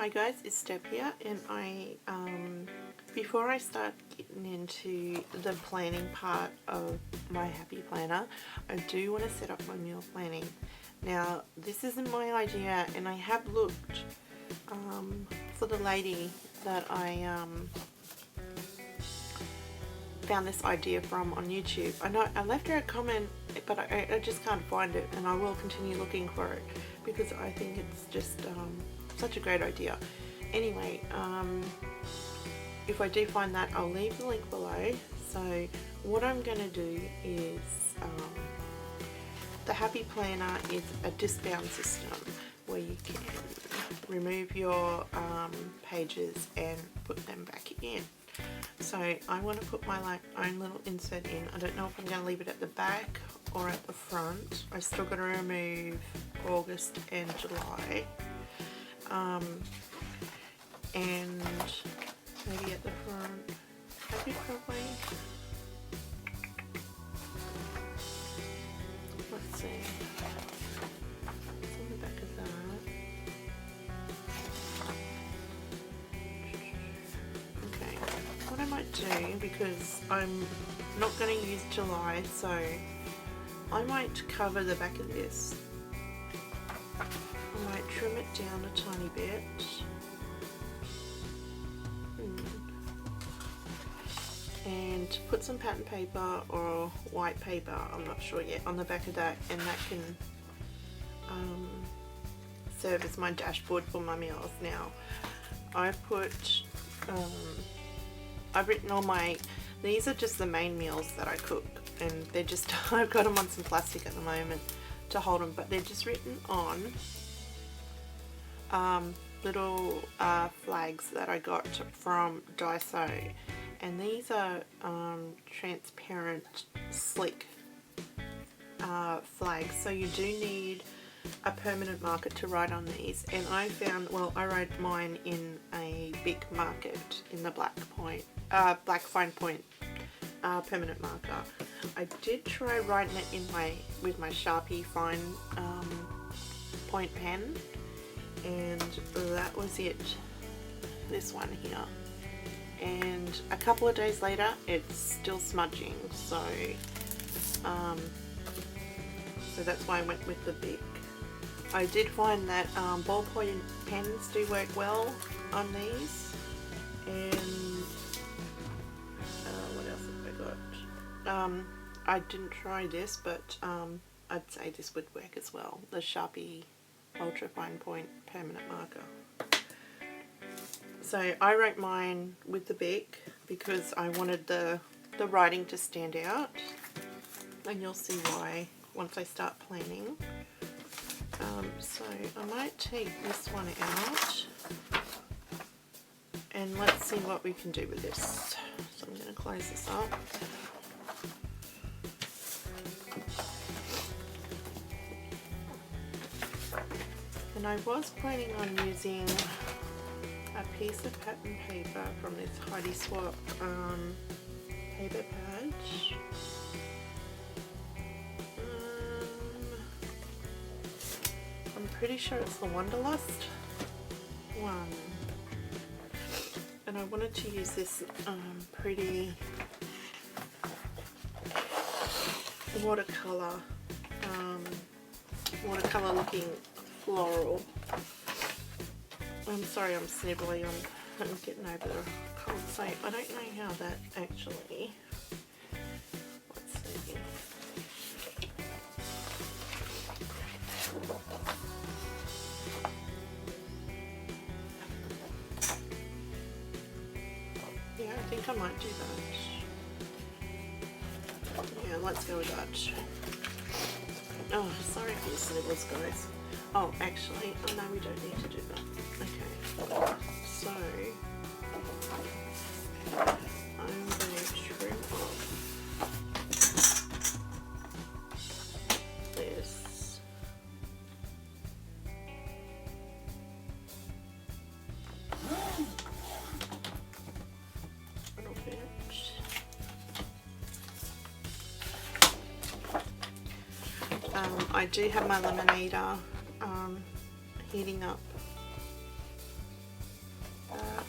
Hi guys, it's Deb here, and before I start getting into the planning part of my happy planner, I do want to set up my meal planning. Now this isn't my idea, and I have looked for the lady that I found this idea from on YouTube. I know I left her a comment, but I just can't find it, and I will continue looking for it because I think it's just such a great idea. Anyway, if I do find that, I'll leave the link below. So what I'm going to do is, the Happy Planner is a discbound system where you can remove your pages and put them back in. So I want to put my own little insert in. I don't know if I'm going to leave it at the back or at the front. I still got to remove August and July. And maybe at the front, maybe probably, let's see, it's on the back of that. Okay, what I might do, because I'm not going to use July, so I might cover the back of this. I might trim it down a tiny bit. And put some pattern paper or white paper, I'm not sure yet, on the back of that, and that can serve as my dashboard for my meals. Now I've written all these are just the main meals that I cook, and they're just I've got them on some plastic at the moment to hold them, but they're just written on little flags that I got from Daiso, and these are transparent slick flags, so you do need a permanent marker to write on these. And I found, well, I wrote mine in a big market in the black fine point permanent marker. I did try writing it with my Sharpie fine point pen, and that was it, this one here. And a couple of days later it's still smudging, so that's why I went with the big. I did find that ballpoint pens do work well on these, and what else have I got? I didn't try this, but I'd say this would work as well, the Sharpie ultra fine point permanent marker. So I wrote mine with the Bic because I wanted the writing to stand out, and you'll see why once I start planning. So I might take this one out, and let's see what we can do with this. So I'm going to close this up. And I was planning on using a piece of pattern paper from this Heidi Swap paper patch. I'm pretty sure it's the Wanderlust one, and I wanted to use this pretty watercolor looking floral. I'm sorry, I'm snivelly. I'm getting over the cold, so I don't know how that actually. Let's see. Yeah, I think I might do that. Yeah, let's go with that. Oh, sorry for the snivels, guys. Oh, actually, oh no, we don't need to do that. Okay, so I'm going to trim off this. A little bit. I do have my laminator heating up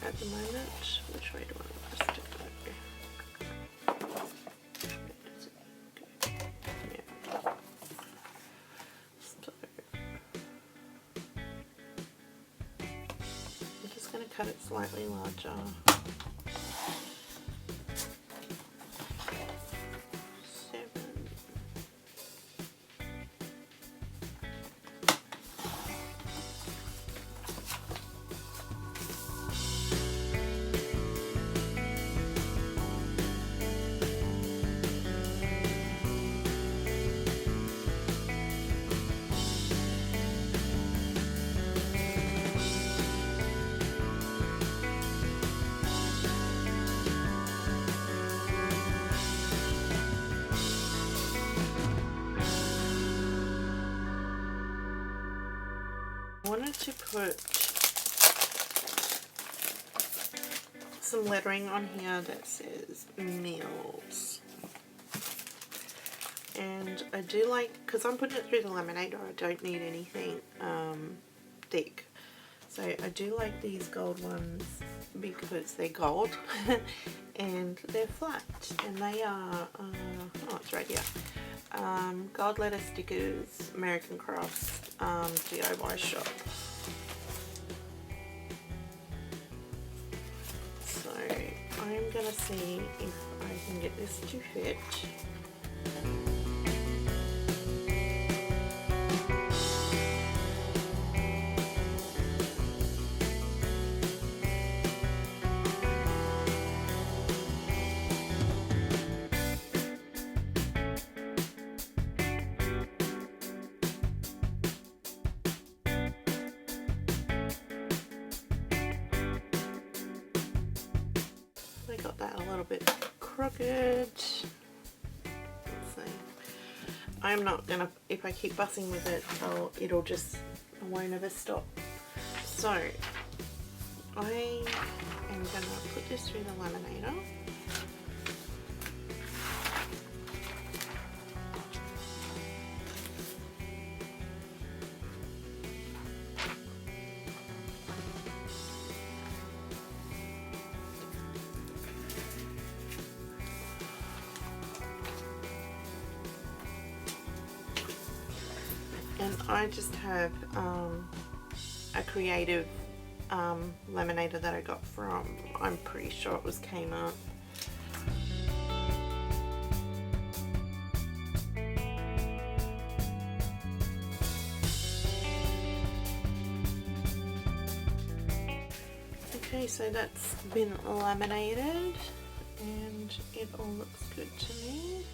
at the moment. Which way do I want this to go? Yeah. So I'm just going to cut it slightly larger. I wanted to put some lettering on here that says meals, and I do like, because I'm putting it through the laminator, I don't need anything thick, so I do like these gold ones because they're gold and they're flat, and they are oh, it's right here. Gold letter stickers, American Crafts, DIY shop. So I'm gonna see if I can get this to fit. I got that a little bit crooked. Let's see. I'm not gonna, if I keep fussing with it, it'll just, I won't ever stop. So I am gonna put this through the laminator. And I just have a creative laminator that I got from, I'm pretty sure it was Kmart. Okay, so that's been laminated and it all looks good to me.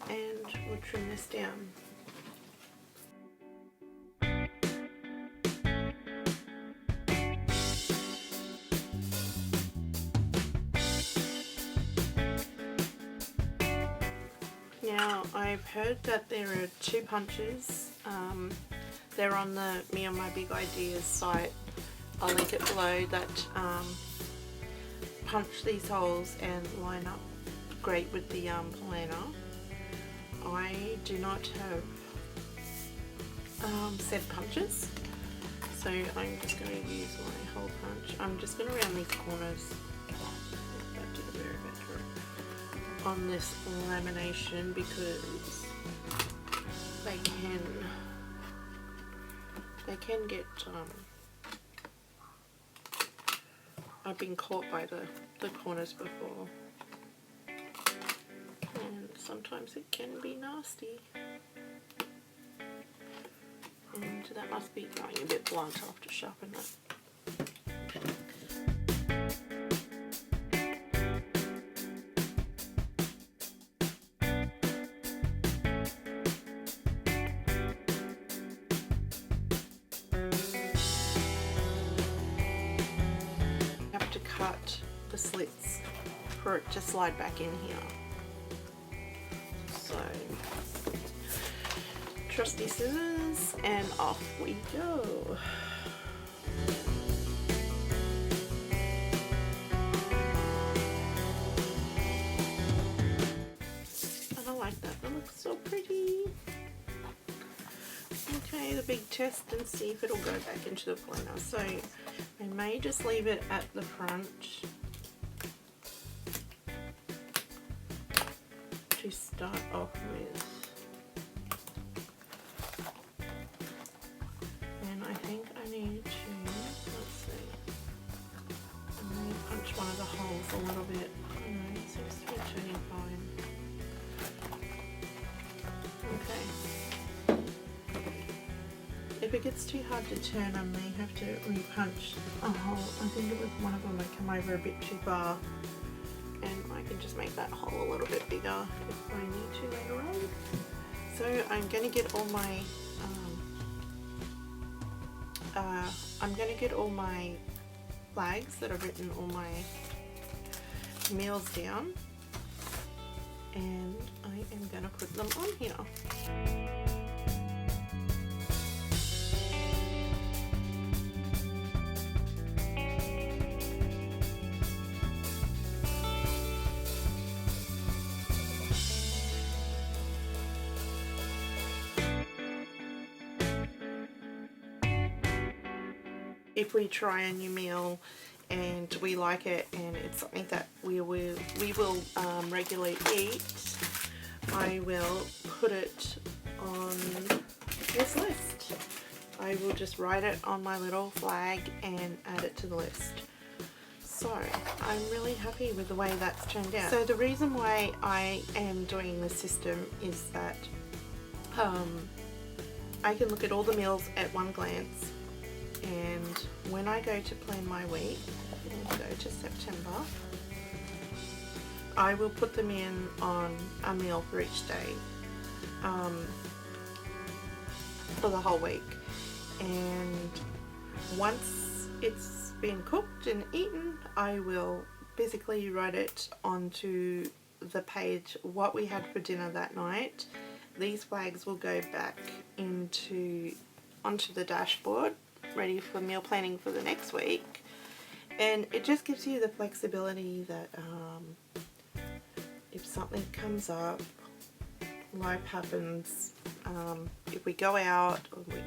And we'll trim this down. Now I've heard that there are 2 punches. They're on the Me and My Big Ideas site. I'll link it below, that punch these holes and line up great with the planner. I do not have said punches, so I'm just going to use my hole punch. I'm just going to round these corners. That did a very better on this lamination because they can get I've been caught by the corners before. Sometimes it can be nasty, and that must be going a bit blunt. I'll have to sharpen that. I have to cut the slits for it to slide back in here. So, trusty scissors, and off we go. And I like that, that looks so pretty. okay, the big test and see if it'll go back into the planner. So I may just leave it at the front to start off with. And I think I need to, let's see, I may punch one of the holes a little bit. No, it seems to be turning fine. Okay. If it gets too hard to turn, I may have to re-punch a hole. I think it was one of them I come over a bit too far, and I can just make that hole a little bit bigger if I need to later on. So I'm going to get all my flags that I've written all my meals down, and I am going to put them on here. If we try a new meal and we like it and it's something that we will regularly eat, I will put it on this list. I will just write it on my little flag and add it to the list. So I'm really happy with the way that's turned out. So the reason why I am doing this system is that I can look at all the meals at one glance, and when I go to plan my week and go to September, I will put them in on a meal for each day for the whole week. And once it's been cooked and eaten, I will physically write it onto the page what we had for dinner that night. These flags will go back onto the dashboard, ready for meal planning for the next week. And it just gives you the flexibility that if something comes up, life happens, if we go out,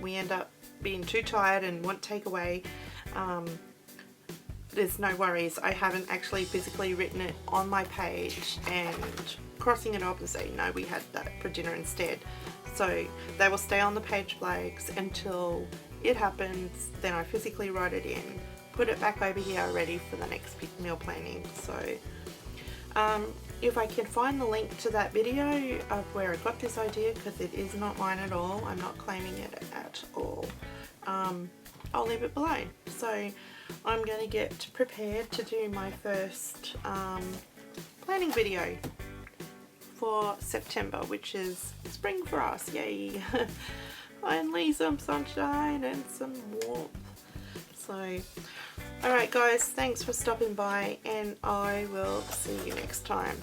we end up being too tired and want takeaway, there's no worries. I haven't actually physically written it on my page and crossing it off and saying no, we had that for dinner instead. So they will stay on the page flags until it happens, then I physically write it in, put it back over here ready for the next meal planning. So if I can find the link to that video of where I got this idea, because it is not mine at all, I'm not claiming it at all, I'll leave it below. So I'm going to get prepared to do my first planning video for September, which is spring for us, yay. Finally some sunshine and some warmth. So alright guys, thanks for stopping by, and I will see you next time.